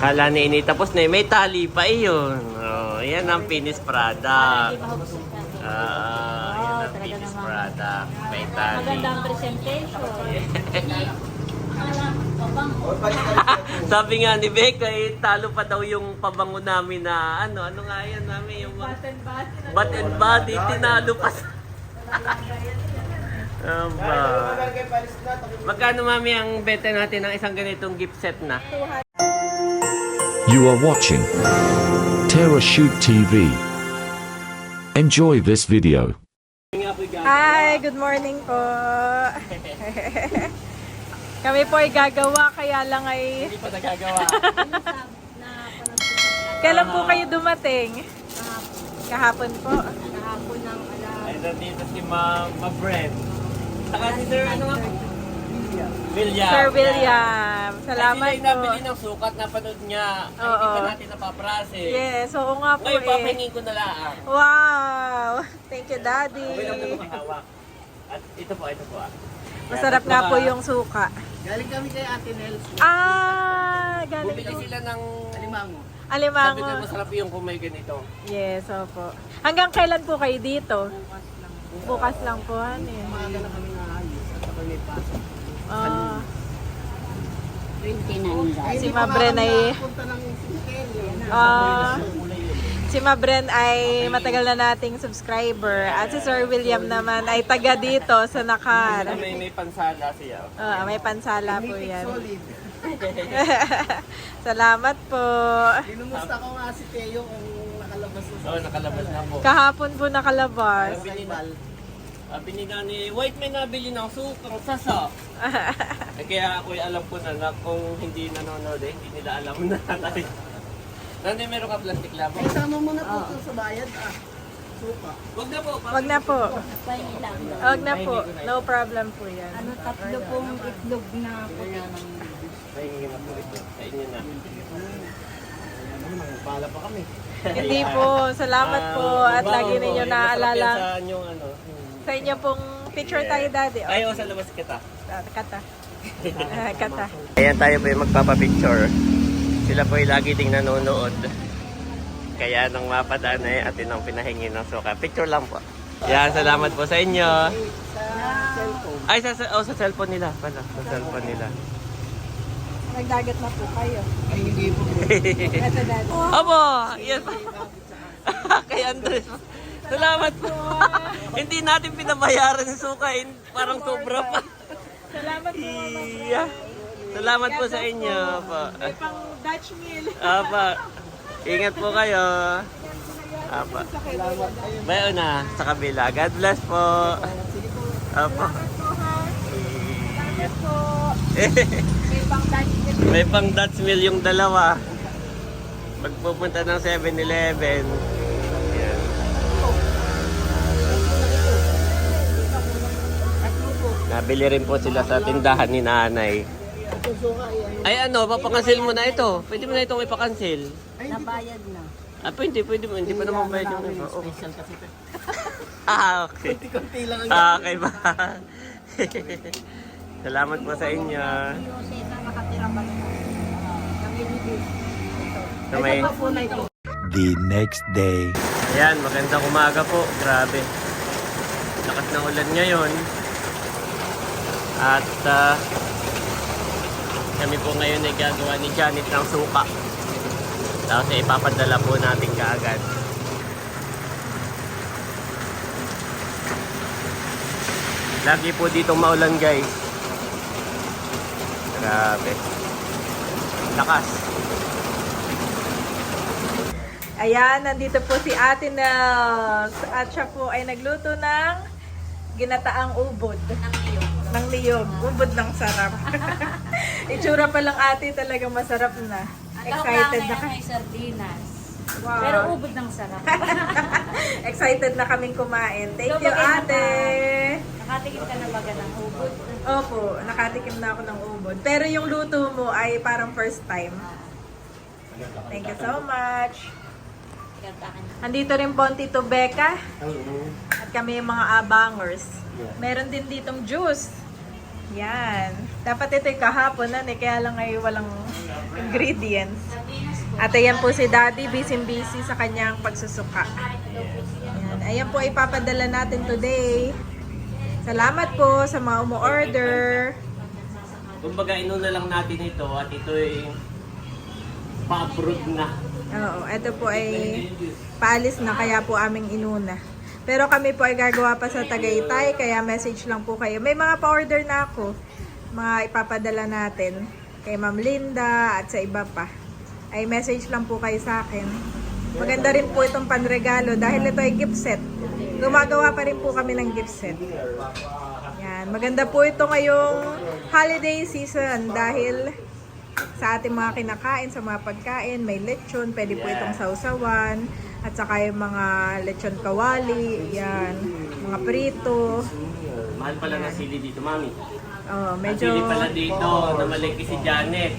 Kala ni ini tapos na may tali pa iyon. Oh, yan ang finished product. Yan ang finished product. May tali. Maganda ang presentation. Sabi nga ni Becca, talo pa daw yung pabango namin na ano nga yan namin yung bat and body, tinalo pa. Magkano mami ang benta natin ng isang ganitong gift set na? You are watching Terra Shoot TV. Enjoy this video. Hi, good morning po. Kami po ay gagawa, kaya lang ay... Hindi pa nagagawa. Kailan po kayo dumating? Kahapon po. Kahapon ng alam. Ay, nandito si Ma-Brent. Saka si Sir, ano nga? William. Sir William, salamat Ay, po. nabili ng sukat, napanood niya. Ay, Oo. hindi pa natin napaprase. Yes, oo nga po Ngayon, eh. papahingin ko na lang. Wow! Thank you, Daddy. Okay lang na makahawak. At ito po. Masarap nga po yung suka. Galing kami kay Ate Nels. Galing Bumili po. sila ng Alimango. Sabi Alimango. ko masarap yung kung may ganito. Yes, opo. Hanggang kailan po kayo dito? Bukas lang po, ano eh. Umaga na kami naayos at ako may pasok. Ah, 29 Si Mabren ay- Punta ng Sintelio. si Mabren ay matagal na nating subscriber at si Sir William naman ay taga dito sa Nakar. May pansala siya. May pansala po yan. Solid. Salamat po. Dinumusta ko nga si Teo kung nakalabas na Oo, nakalabas na po. Kahapon po nakalabas. Sabi ni Nani, White may nabili ng sukang sasa. Kaya ako'y alam ko na kung hindi nanonood hindi nila alam na. Nani, meron ka plastic labo? Ay, sama mo na po sa bayad Suka. Huwag na po. Wag na po. Pahingi lang. Wag na po. No problem po yan. Ano, tatlo pong itlog na puti. Pahingi na po ito. Sa inyo na. Pala pa kami. Hindi po. Salamat po. At lagi ninyo naaalala. Sa inyong ano. Sa inyo pong picture tayo, Daddy. Ay, sa labas kita. Kata. Kata. Ayan tayo po yung magpapapicture. Sila po yung lagi ding nanonood. Kaya nang mapadaan ay atin ang pinahingi ng suka. Picture lang po. Yan, salamat po sa inyo. Ay, sa cellphone nila pala. Sa cellphone nila. Nagdagat na po kayo. Ay, hindi po. Ito, Daddy. Opo! Yan po. Kay Andres. Salamat po. Hindi natin pinabayaran yung suka. Parang sobra pa. Salamat po, Mama. Iya. Salamat po sa inyo. Po. May pang Dutch meal. Apa. Ingat po kayo. Apa. Bayo na sa kabila. God bless po. Apa. Salamat po. May pang Dutch meal. May pang Dutch meal yung dalawa. Pagpupunta ng 7-Eleven. Yan. Nabili rin po sila sa tindahan ni nanay. Ay ano, papakansil mo na ito. Pwede mo na itong ipakansil. Nabayad na. Ah, pwede mo. Hindi pa naman bayad yung iba. Oh. Special kasi ito. Okay. Kunti-kunti lang ang Okay ba? Salamat po sa inyo. Yung sa nakatira ba ito? Kami dito. So, may... po na ito. The next day. Ayan, magandang umaga po. Grabe. Lakas ng ulan ngayon. At kami po ngayon ay gagawa ni Janet ng suka. Tapos ipapadala po natin kaagad. Lagi po dito maulan, guys. Grabe. Lakas. Ayan, nandito po si Ate Nels. At siya po ay nagluto ng ginataang ubod. Ng niyog. Ubod ng sarap. Itsura pa lang ate, talagang masarap na. Excited na kami. May sardinas. Wow. Pero ubod ng sarap. Excited na kaming kumain. Thank So, you, maganda ate. Nakatikim ka na baga ng ubod. Opo, nakatikim na ako ng ubod. Pero yung luto mo ay parang first time. Thank you so much. Andito rin po ang Tito Becca. At kami yung mga abangers. Meron din ditong juice. Yan. Dapat ito'y kahapon na kaya lang ay walang ingredients. At ayan po si Daddy, busy-busy sa kanyang pagsusuka. Ayan po ay ipapadala natin today. Salamat po sa mga umu-order. Kumbaga, inuna lang natin ito at ito ay pa-abroad na. Oo, ito po ay paalis na kaya po aming inuna. Pero kami po ay gagawa pa sa Tagaytay, kaya message lang po kayo. May mga pa-order na ako, mga ipapadala natin kay Ma'am Linda at sa iba pa. Ay message lang po kayo sa akin. Maganda rin po itong panregalo dahil ito ay gift set. Gumagawa pa rin po kami ng gift set. Yan, maganda po ito ngayong holiday season dahil sa ating mga kinakain, sa mga pagkain, may lechon, pwede po itong sausawan, at saka yung mga lechon kawali, yan, mga prito. Mahal pala na sili dito, Mami. Oh, Ang medyo sili pala dito, na malengke si Janet.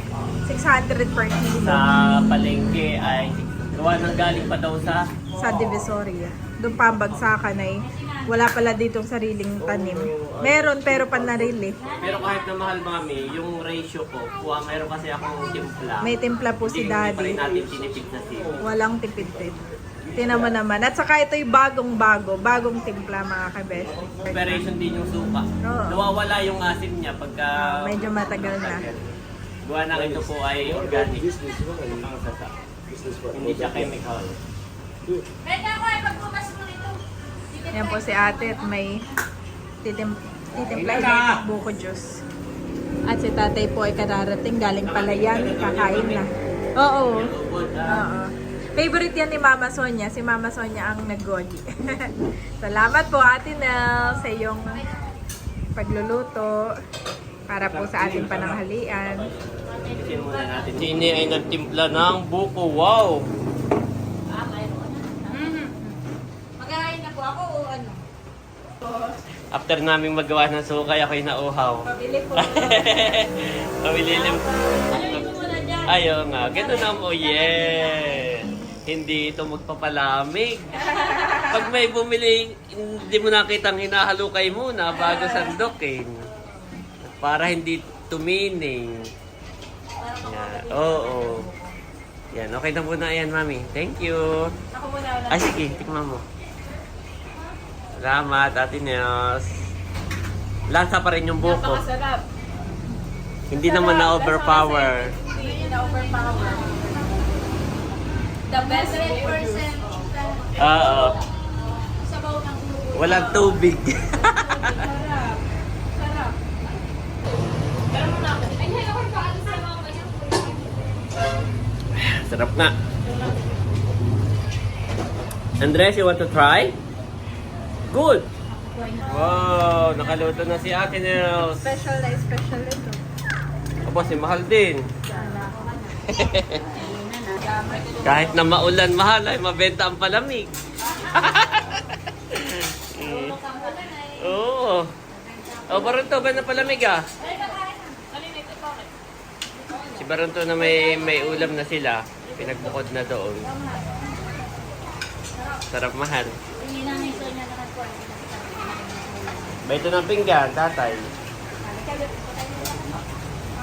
600 per kilo Sa palengke ay gawa ng galing pa daw sa sa Divisoria. Doon pa ang bagsakan ay wala pala ditong sariling tanim. Meron pero panarili. pero kahit na mahal, Mami, yung ratio ko, meron kasi akong timpla. May timpla po si Hindi pa Daddy. rin natin tinipid na sili. Walang tipid-tipid. Tinan mo naman. At saka ito yung bagong timpla mga kabesh. Preparation din yung suka. Oo. Nawawala yung asim niya pagka Medyo matagal na. gawa ng ito po ay organic. Ang sasa. Hindi siya chemical. Yan po si ate at may titimpla ng buko juice. At si tatay po ay kararating. Galing pala yan. Kakain na. Oo. Oo. Favorite yan ni Mama Sonia. Si Mama Sonia ang nag-goji. Salamat po Ate Nel sa iyong pagluluto para po sa ating pananghalian. Isin muna natin. Sini ay nagtimpla ng buko. Wow! Magkain na po ako o ano? After naming magawa ng sukay, ako'y nauhaw. Pabili po. Pabili lang. Ayaw nga. Ganun na mo. Yeah! Hindi ito magpapalamig. Pag may bumili, hindi mo nakitang hinahalukay muna bago sandukin. Para hindi tumining. Yan. Oo. Yan. Okay na muna yan, Mami. Thank you. Ako muna. Ay, sige. Tikman mo. Salamat, Ate Nels. Lasa pa rin yung buko. Napakasarap. Hindi naman na-overpower. Hindi na overpower. The best 100% Oo. sabaw ng ulo. Walang tubig. Sarap. Sarap. Ay, hello, ko paano sa mga Sarap nga. Andres, you want to try? Good. Wow, nakaluto na si Ate Nels. Special na special ito. Aba, si mahal din. Kahit na maulan, mahal ay mabenta ang palamig. Oo. Oh, Baronto ba na palamig ah? Si Baronto na may ulam na sila. Pinagbukod na doon. Sarap mahal. Ba ito ng pinggan, tatay.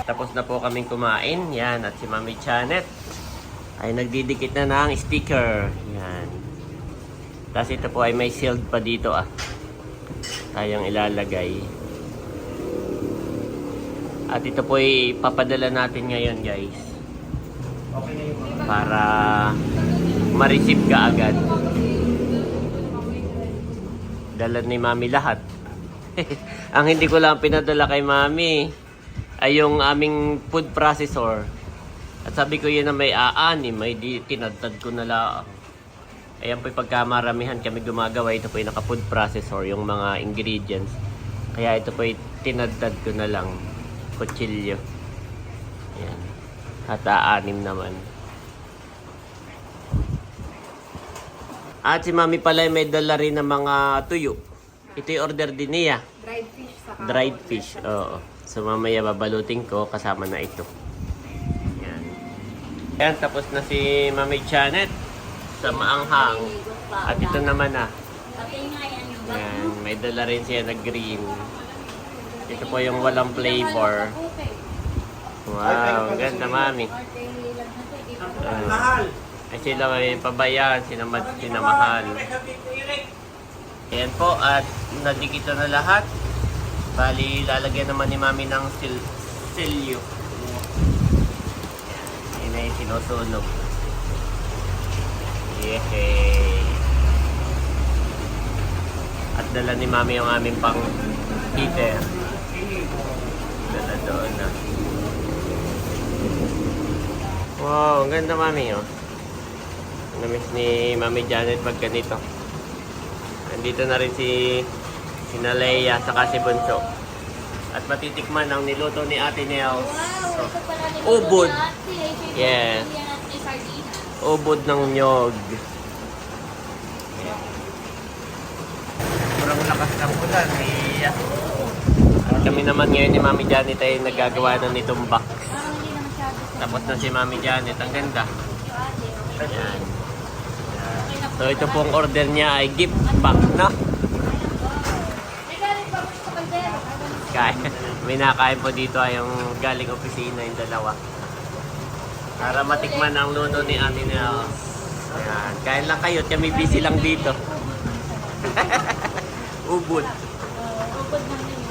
Tapos na po kaming kumain. Yan, at si Mami Janet ay nagdidikit na ng sticker. Yan. Tapos ito po ay may sealed pa dito ah. Tayong ilalagay. At ito po ay papadala natin ngayon guys. Para ma-receive ka agad. Dala ni Mami lahat. Ang hindi ko lang pinadala kay Mami ay yung aming food processor. At sabi ko yun na may aanim, may di tinadtad ko na lang. Ayan po yung pagkamaramihan kami gumagawa. Ito po yung naka-food processor, yung mga ingredients. Kaya ito po yung tinadtad ko na lang. Kutsilyo. Ayan. At aanim naman. At si Mami pala may dala rin ng mga tuyo. Ito yung order din niya. Dried fish saka Dried fish, oo. So mamaya babalutin ko kasama na ito. Yan. Yan, tapos na si Mami Janet sa maanghang. At ito naman na. Yan, may dala rin siya na green. Ito po yung walang flavor. Wow, ang ganda Mami. Ay sila may pabayaan, sinamahal. Ayan po, at nadikito na lahat. Bali, lalagyan naman ni Mami ng silyo. Ayan na yung sinusunog. Yehey! At dala ni Mami yung aming pang heater. Dala doon na. Wow, ang ganda Mami oh. Namiss ni Mami Janet pag ganito. Nandito na rin si Naleia saka si Bunso. At matitikman ang niluto ni Ate Nels. Wow, ito pala ni Ubod. Ate. Yes. Yan at may sardinas. Ubod ng nyog. Murang lakas ng ulan. At kami naman ngayon ni Mami Janet ay nagagawa na nitong box. Parang hindi na masyado sa Tapos na si Mami Janet. Ang ganda. ate. Ayan. So ito pong order niya ay gift box, no? May galing pa sa kaldero. Kain. May nakain po dito ay yung galing opisina yung dalawa. Para matikman ang luto ni Ate Nels. Ayan. Kain lang kayo at kami busy lang dito. Ubod. Upod ng ninyo.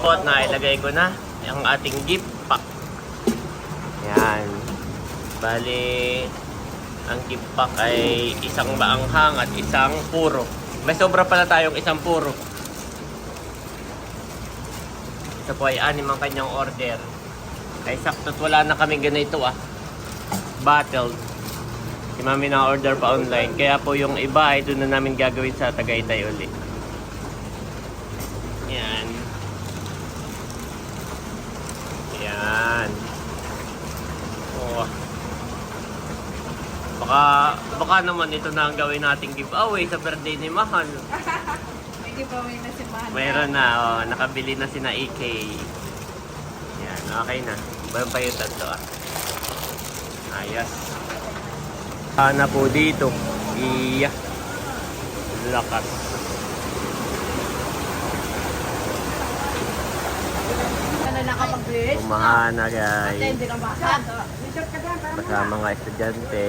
Pot na ilagay ko na ang ating gift pack. Yan. Bali, ang gift pack ay isang maanghang at isang puro. May sobra pala tayong isang puro. Ito po ay 6 ang kanyang order. Ay sakto't wala na kaming ganito bottled. Si Mami na order pa online. Kaya po yung iba ay doon na namin gagawin sa Tagaytay ulit. Yan. Yan. Oh. Baka naman ito na ang gawin nating giveaway sa birthday ni Mahal. May giveaway na si Mahal. Mayroon na, nakabili na sina EK. Yan, okay na. Bayan pa yung tatlo Ayos. Na po dito. Iya. Lakas. Ano nakapag-wish? Umahana guys. Hindi ka basa. Basta mga estudyante.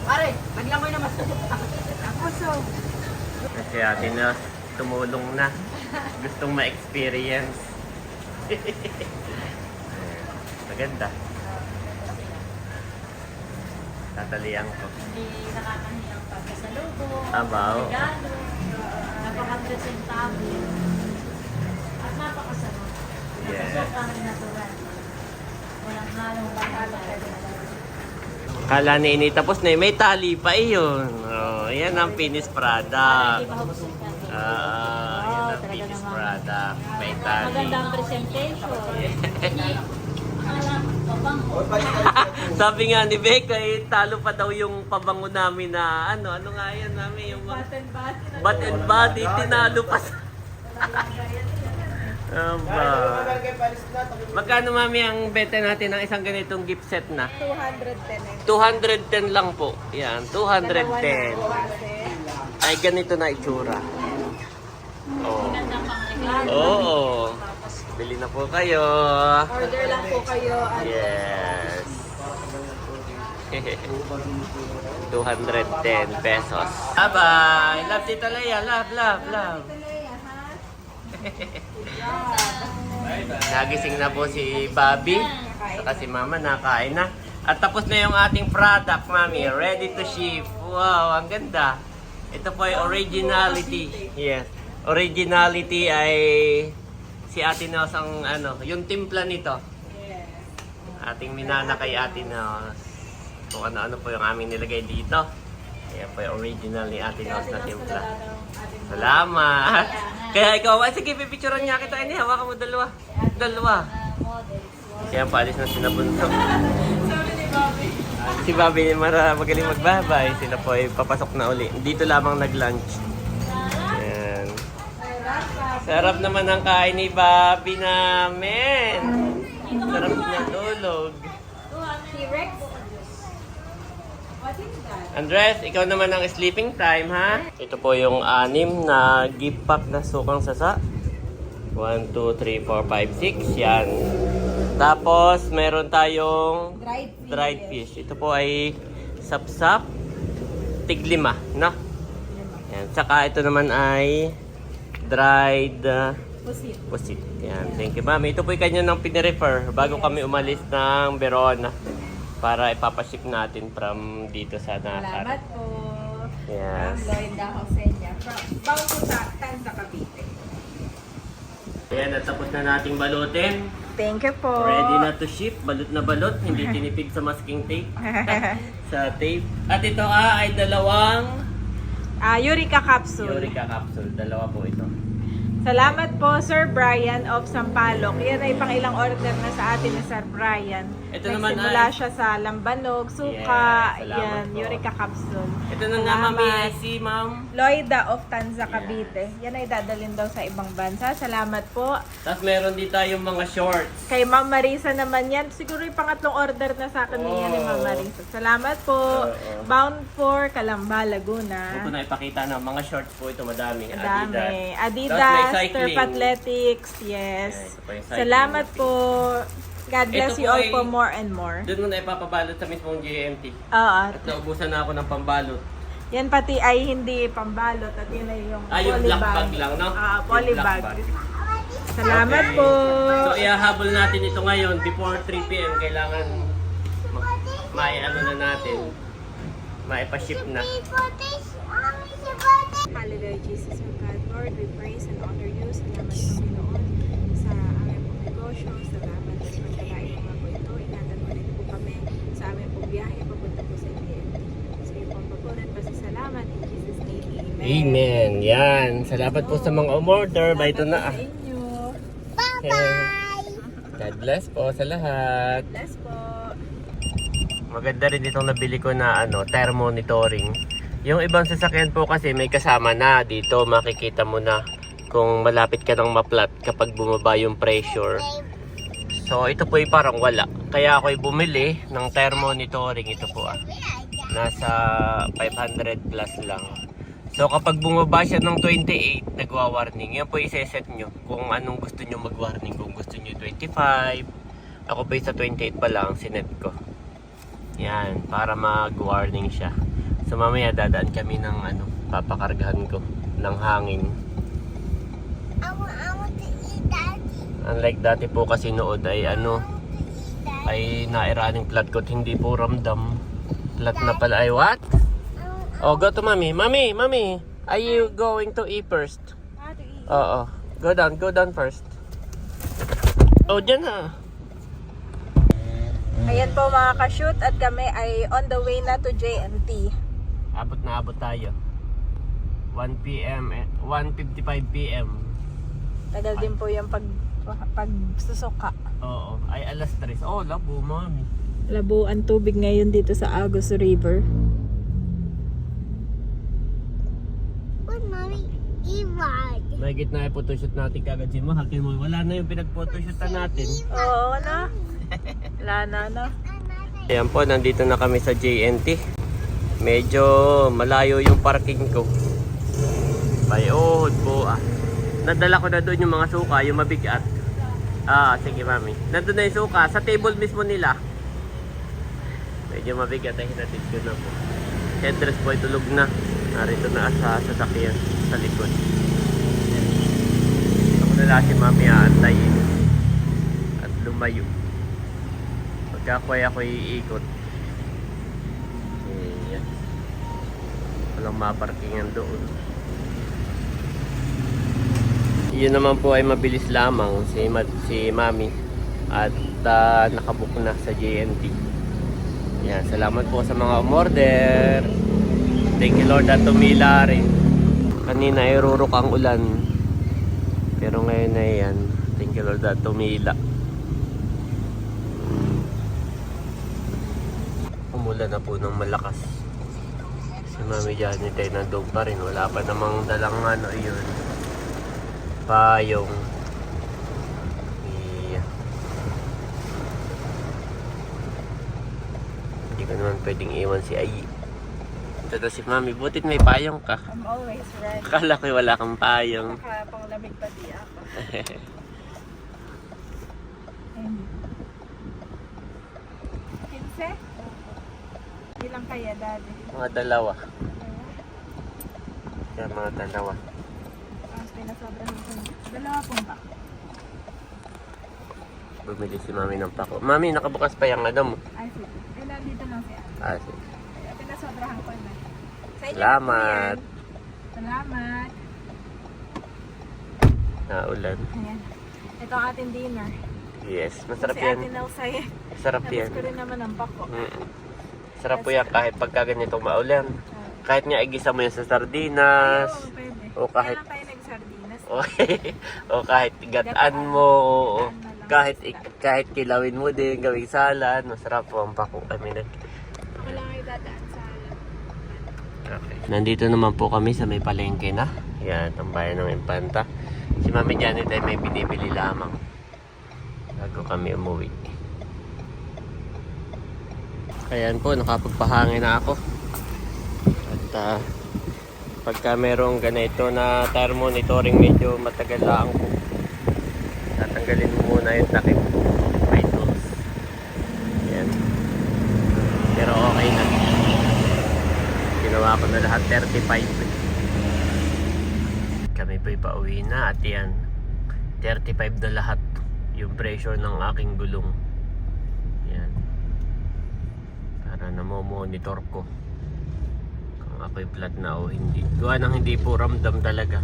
Pare, naglangoy na mas. Ako so. Kasi atin na tumulong na. Gustong ma-experience. Maganda. Tatalian ko. Hindi nakakaniyang pagkasalubong. Abaw. Regalo. Napaka-presentable. At napakasarap. Yes. Sobrang natural. Walang halong bahala. Kala ni ini tapos na may tali pa iyon. Oh, yan ang finished product. Hindi mahubusin ka. Yan ang finished product. May tali. Maganda ang presentation. Sabi nga ni Becca, talo pa daw yung pabango namin na ano nga yan namin yung bat and body, tinalo pa sa... Aba. Magkano Mami ang benta natin ng isang ganitong gift set na? 210 210 lang po. Yan, 210. Ay, ganito na itsura. Oh. Magandang pangregalo. Oo. Bili na po kayo. Order lang po kayo. Yes. 210 pesos. Bye-bye. Love Tita Leia. Love. Nagising na po si Bobby. Saka si Mama nakain na. At tapos na yung ating product, Mami. Ready to ship. Wow, ang ganda. Ito po ay originality. Yes. Originality ay si Ate Nels ang yung timpla nito. Ating minana kay Ate Nels. Kung ano-ano po yung aming nilagay dito. Ayan po yung original ni Ate Nels na timpla. Salamat! Kaya ikaw, sige, pipicturean niya kita. Ini, hawakan mo dalawa. Kaya paalis na sinabunso. Si Bobby magaling magbabay. Sila po ay papasok na uli. Dito lamang nag-lunch. Ayan. Sarap naman ang kain ni Bobby namin. Sarap niya tulog. Andres, ikaw naman ang sleeping time, ha? Ito po yung 6 na gift pack na sukang sasa. 1, 2, 3, 4, 5, 6. Yan. Tapos, meron tayong Dried fish. dried fish. Ito po ay sapsap, tiglima, no? Yan. Saka ito naman ay dried Pusit. pusit. Yan. Thank you, ma'am. Ito po yung kanya nang pinirefer bago kami umalis ng Verona para ipapaship natin from dito sa Nasar. Salamat po. Yes. Ma'am Lloyda Josenia. Bound po sa Tanza, Cavite. Ayan, natapos na nating balutin. Thank you po. Ready na to ship. Balot na balot. Hindi tinipid sa masking tape. Sa tape. At ito ay dalawang Eureka capsule. Eureka capsule. Dalawa po ito. Salamat po, Sir Brian of Sampaloc. Yan ay pang ilang order na sa atin ni Sir Brian. Ito naman Nagsimula ay- siya sa lambanog, suka, Yes, salamat yan, po. Eureka capsule. Ito na nga, mami, ay si ma'am. Lloyda of Tanza, Cavite. Yan ay dadalhin daw sa ibang bansa. Salamat po. Tapos meron din tayong mga shorts. Kay Ma'am Marisa naman yan. Siguro yung pangatlong order na sa akin niya ni Ma'am Marisa. Salamat po. Oo. Bound for Calamba, Huwag ko Laguna. na ipakita na mga shorts po ito, madami. Dami. Tapos Adidas, may cycling. Turf Athletics. Yes. Ito pa yung cycling Salamat natin. po. God bless Ito you po all ay- po more and more. Doon mo na ipapabalot sa mismong GMT. Oo. At naubusan na ako ng pambalot. Yan pati ay hindi pambalot at yun ay yung Yung black bag lang, no? Ah, Yung polybag. black bag. Salamat Okay. po. So, ihahabol natin ito ngayon before 3 p.m. Kailangan ano na natin. Maipaship na. Hallelujah, Jesus, our God, Lord, we praise and honor you. Salamat Panginoon sa aming pong negosyo. Salamat sa pagkakain mga po ito. Ingatan mo rin po kami sa aming pong biyahe papunta po sa DMT. Sa iyo pong papunan, pasasalamat. In Jesus' name, Amen. Amen. Yan. Salamat po sa mga umorder. Ba ito na. Sa inyo. God bless po sa lahat. Bless po. Maganda rin itong nabili ko na tire monitoring. Yung ibang sasakyan po kasi may kasama na dito. Makikita mo na kung malapit ka ng maplat kapag bumaba yung pressure. So ito po ay parang wala. Kaya ako'y bumili ng tire monitoring. Ito po nasa 500 plus lang. So kapag bumaba siya ng 28, nagwa-warning. Yan po i-set nyo kung anong gusto nyo mag-warning. Kung gusto nyo 25. Ako po sa 28 pa lang sinet ko. Yan, para mag-warning siya. So mamaya dadaan kami ng papakargahan ko ng hangin. I want to eat daddy. Unlike dati po kasi nood ay ay nairaning plat ko, hindi po ramdam. Plat na pala ay what? Oh, go to mommy. Mommy, are you going to eat first? Oo. Go down first. Oh, dyan ha. Ayan po mga ka-shoot at kami ay on the way na to JNT. Abot tayo. 1 p.m. 1:55 p.m. Tagal din po yung pagsusuka. Oo. Ay alas 3. Oh, labo, mami. Labo ang tubig ngayon dito sa Agus River. What, mommy? Evad. May gitna yung photoshoot natin kagad si Mahal. Mo, wala na yung pinag-photoshootan natin. Oo na. Wala na. Ayan po, nandito na kami sa JNT. Medyo malayo yung parking ko. Bayod po Nadala ko na doon yung mga suka, yung mabigat. Sige mami. Nandun na yung suka, sa table mismo nila. Medyo mabigat ay hinatid ko na po. Headrest po ay tulog na. Narito na sa sasakyan sa likod. Ako na lang si mami aantayin at lumayo. Pagka ako iikot. Ayan. Walang maparkingan doon. Yun naman po ay mabilis lamang si mami at nakabook na sa JNT. Yan, salamat po sa mga umorder. Thank you Lord at tumila rin. Kanina ay rurok ang ulan. Pero ngayon na yan. Thank you Lord at tumila. Umulan na po ng malakas. Si Mami Janet ay nandun pa rin. Wala pa namang dalang yun. Payong. Yeah. Hindi ko naman pwedeng iwan si Ayi. Ito si Mami, butit may payong ka. I'm always ready. Akala ko wala kang payong. Panglamig pa di ako. Ilang kaya, Daddy? Mga dalawa. Yan, mga dalawa. Pinasobrahan ko na. Dalawa pong pa. Bumili si Mami ng pako. Mami, nakabukas pa yung ano mo. Ay, sige. Ay, nandito lang si Ate. Ah, sige. Ay, pinasobrahan ko na. Sa inyo Salamat. na po yan. Salamat. Naulan. Ayan. Ito ang ating dinner. Yes, masarap Si yan. Ate Nelsay. Masarap yan. Tapos ko rin naman ang pako. Sarap po yan kahit pagka ganito maulan. Kahit nga igisa mo yan sa sardinas. Oo, pwede. O kahit Kailan tayo nag-sardinas? o kahit gataan mo. O kahit kilawin mo din, gawing salad. Masarap po ang pako. I mean, Ako lang ay dadaan sa okay. Nandito naman po kami sa may palengke na. Yan, ang bayan ng Infanta. Si Mami Janet ay may binibili lamang bago kami umuwi. Ayan po, nakapagpahangin na ako. At pagka merong ganito na tire monitoring, medyo matagal lang po. Tatanggalin mo muna yung takip by tools. Ayan. Pero okay na. Ginawa ko na lahat 35. Kami po'y pauwi na at yan 35 na lahat yung pressure ng aking gulong. Yan. Para na-monitor ko kung ako'y flat na o hindi. Gawa ng hindi po ramdam talaga.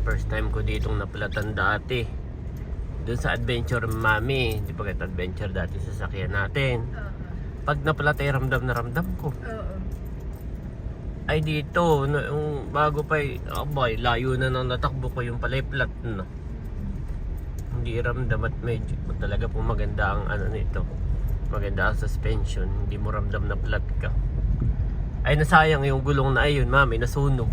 First time ko ditong naplatan dati. Doon sa adventure Mami, hindi pa kahit adventure dati sa sakyan natin. Pag naplat ay ramdam na ramdam ko. Oo. Ay dito, yung bago pa abay, layo na nang natakbo ko yung palay flat na. Hindi ramdam at medyo talaga po maganda ang ano nito. Maganda ang suspension, hindi mo ramdam na flat ka. Ay nasayang yung gulong na ayun, Mami, nasunog.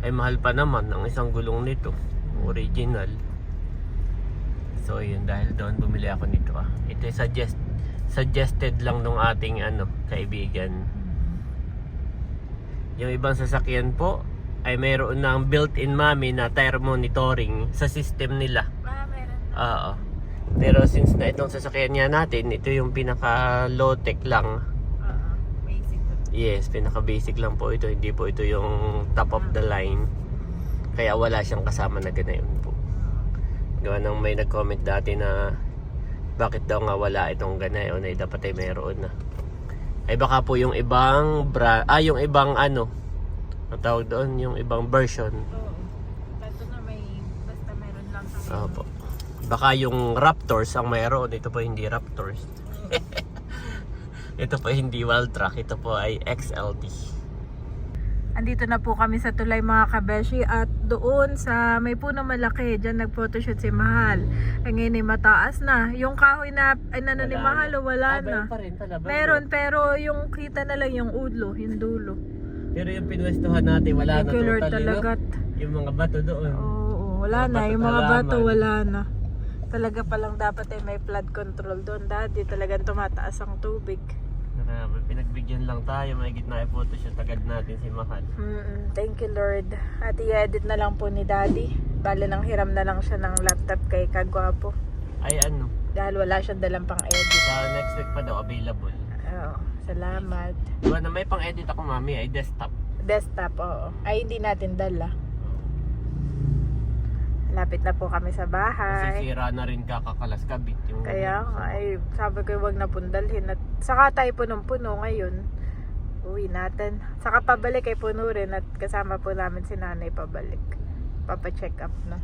Ay mahal pa naman ang isang gulong nito, original. So yun, dahil doon bumili ako nito ah. Ito suggested lang nung ating kaibigan. Yung ibang sasakyan po ay mayroon ng built-in Mami na tire monitoring sa system nila. Meron na. Oo. Pero since na itong sasakyan niya natin, ito yung pinaka low-tech lang. Oo. Basic. Yes, pinaka basic lang po ito. Hindi po ito yung top of the line. Kaya wala siyang kasama na ganayon po. Gawa nang may nag-comment dati na bakit daw nga wala itong ganayon ay dapat ay mayroon na. Ay baka po yung ibang yung ibang ang tawag doon, yung ibang version. Oo. Ito na may, basta meron lang sa Opo. Baka yung Raptors ang mayroon. Ito po hindi Raptors. Ito po hindi Wildtrak. Ito po ay XLT. Andito na po kami sa tulay mga kabeshi at doon sa may puno malaki, dyan nag-photoshoot si Mahal. Ang ngayon ay mataas na. Yung kahoy na ni Mahal, wala na. Meron, pero yung kita na lang yung ulo, yung dulo. Pero yung pinwestuhan natin, wala na Regular totally, talaga. Yung mga bato doon. Oo, wala na. Yung mga bato, wala na. Talaga palang dapat ay may flood control doon. Dati talagang tumataas ang tubig. Grabe, pinagbigyan lang tayo. May gitna ay photoshoot agad natin si Mahal. Thank you Lord. At i-edit na lang po ni Daddy. Bale nang hiram na lang siya ng laptop kay Kagwapo. Ay Dahil wala siyang dalang pang edit. sa next week pa daw available. Oo, salamat. Diba na may pang edit ako Mami ay desktop. Desktop, oo. Ay, hindi natin dala. Lapit na po kami sa bahay. Kasi sira na rin kakakalas kabit yung Kaya nga, ay sabi ko wag na pundalhin. At saka tayo punong-puno ngayon. Uwi natin. Saka pabalik ay puno rin at kasama po namin si nanay pabalik. Papa-check up na.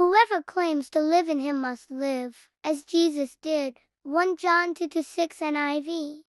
Whoever claims to live in him must live, as Jesus did. 1 John 2:6 NIV.